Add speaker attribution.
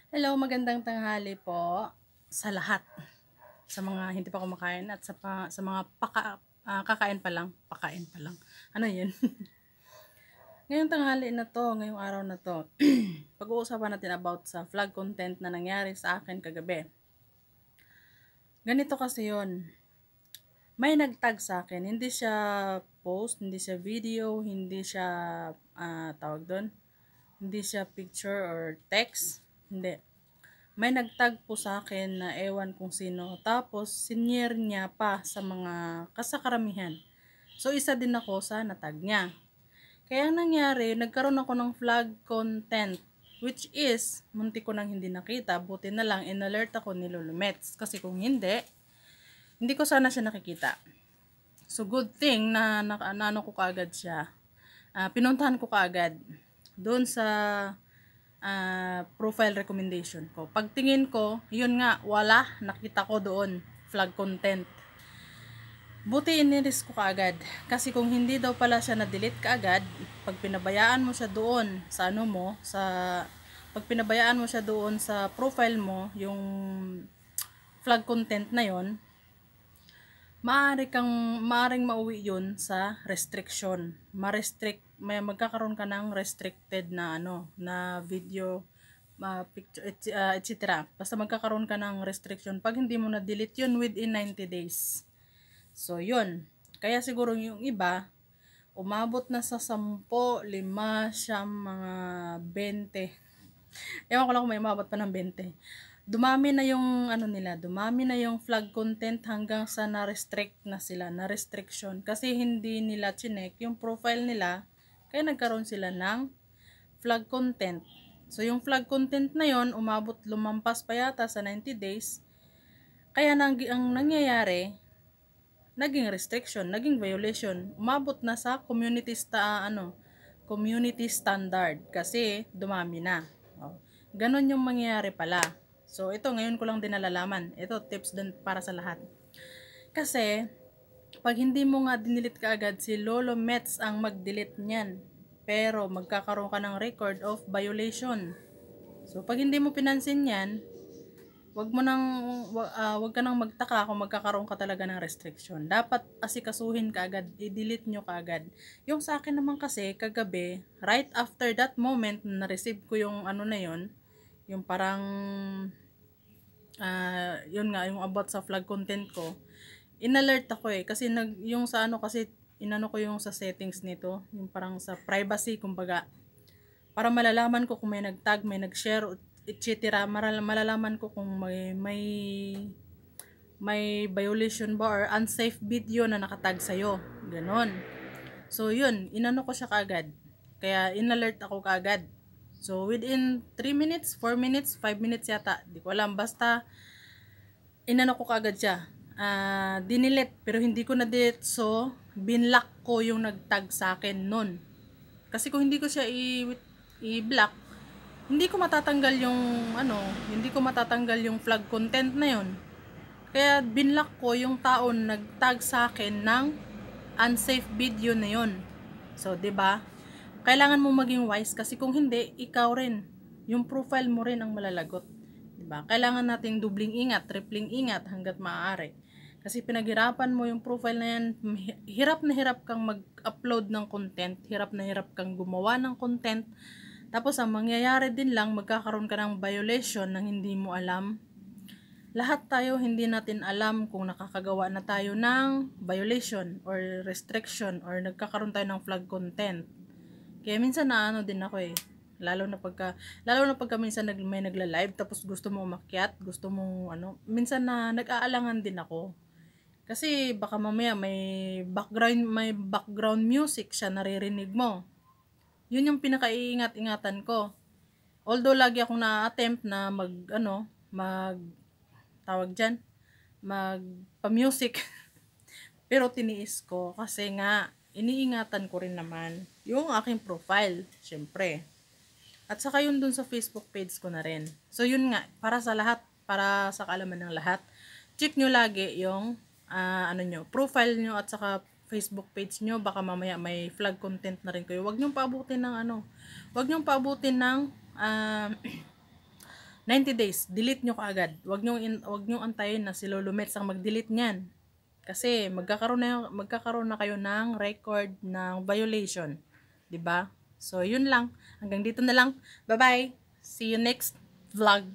Speaker 1: Hello, magandang tanghali po sa lahat. Sa mga hindi pa kumakain at sa mga kakain pa lang, pakain pa lang. Ano 'yun? Ngayong tanghali na 'to, ngayong araw na 'to, pag-uusapan natin about sa vlog content na nangyari sa akin kagabi. Ganito kasi 'yun. May nag-tag sa akin, hindi siya post, hindi siya video, hindi siya tawag doon, hindi siya picture or text, hindi. May nagtag po sa akin na ewan kung sino. Tapos, sinyer niya pa sa mga kasakaramihan. So, isa din ako sa natag niya. Kaya ang nangyari, nagkaroon ako ng flag content. Which is, munti ko nang hindi nakita. Buti na lang, in-alert ako ni Lulumets. Kasi kung hindi ko sana siya nakikita. So, good thing na ano ko kaagad siya. Pinuntahan ko kaagad doon sa profile recommendation ko. Pagtingin ko, yun nga, wala, nakita ko doon, flag content. Buti iniris ko kaagad. Kasi kung hindi daw pala siya na-delete kaagad, pag pinabayaan mo siya doon sa ano mo, pag pinabayaan mo siya doon sa profile mo, yung flag content na yon, maaring mauwi yun sa restriction. May magkakaroon ka ng restricted na na video, picture, etc. Basta magkakaroon ka ng restriction pag hindi mo na-delete yun within 90 days. So, yun. Kaya siguro yung iba, umabot na sa 10, 5, siyam, mga 20. Ewan ko lang kung may umabot pa ng 20. Dumami na yung dumami na yung flag content hanggang sa na-restrict na sila, na restriction. Kasi hindi nila chinek yung profile nila, kaya nagkaroon sila ng flag content. So, yung flag content na yon lumampas pa yata sa 90 days. Kaya ang nangyayari, naging restriction, naging violation. Umabot na sa community standard kasi dumami na. Oh. Ganon yung mangyayari pala. So, ito ngayon ko lang din nalalaman. Ito tips din para sa lahat. Kasi, pag hindi mo nga dinilit ka agad, si Lolo Mets ang mag-delete niyan. Pero, magkakaroon ka ng record of violation. So, pag hindi mo pinansin yan, wag ka nang magtaka kung magkakaroon ka talaga ng restriction. Dapat asikasuhin ka agad, i-delete nyo ka agad. Yung sa akin naman kasi, kagabi, right after that moment na receive ko yung na yon, yung parang, yun nga, yung about sa flag content ko, in-alert ako kasi yung sa kasi, inano ko yung sa settings nito, yung parang sa privacy, kumbaga, para malalaman ko kung may nag-tag, may nag-share, etc. Malalaman ko kung may violation ba or unsafe video na nakatag sa'yo. Ganon. So, yun. Inano ko siya kaagad. Kaya, in-alert ako kaagad. So, within 3 minutes, 4 minutes, 5 minutes yata. Di ko alam. Basta, inano ko kaagad siya. Dinilet. Pero hindi ko na-delete. So, binlock ko yung nag-tag sa akin nun. Kasi kung hindi ko siya i-block, hindi ko matatanggal hindi ko matatanggal yung flag content na yon. Kaya binlock ko yung tao nag-tag sa akin ng unsafe video na yon. So, 'di ba? Kailangan mo maging wise kasi kung hindi, ikaw rin, yung profile mo rin ang malalagot. 'Di ba? Kailangan nating dubling ingat, tripling ingat hangga't maaari. Kasi pinaghirapan mo yung profile na yan, hirap na hirap kang mag-upload ng content, hirap na hirap kang gumawa ng content. Tapos ang mangyayari din lang, magkakaroon ka ng violation nang hindi mo alam. Lahat tayo hindi natin alam kung nakakagawa na tayo ng violation or restriction or nagkakaroon tayo ng flag content. Kaya minsan naano din ako lalo na pagka minsan may nagla-live tapos gusto mo umakyat, gusto mo minsan na nag-aalangan din ako. Kasi baka mamaya may background music siya naririnig mo. Yun yung pinakaiingat-ingatan ko. Although lagi akong na-attempt na mag tawag diyan, magpa-music. Pero tiniis ko kasi nga iniingatan ko rin naman yung aking profile, syempre. At saka yun dun sa Facebook page ko na rin. So yun nga, para sa lahat, para sa kaalaman ng lahat, check nyo lagi yung profile nyo at saka Facebook page nyo. Baka mamaya may flag content na rin kayo. Huwag nyo paabutin ng 90 days, delete nyo kaagad. Wag nyo antayin na si Lolo Mets ang mag-delete niyan. Kasi magkakaroon na kayo ng record ng violation, 'di ba? So, yun lang. Hanggang dito na lang. Bye-bye. See you next vlog.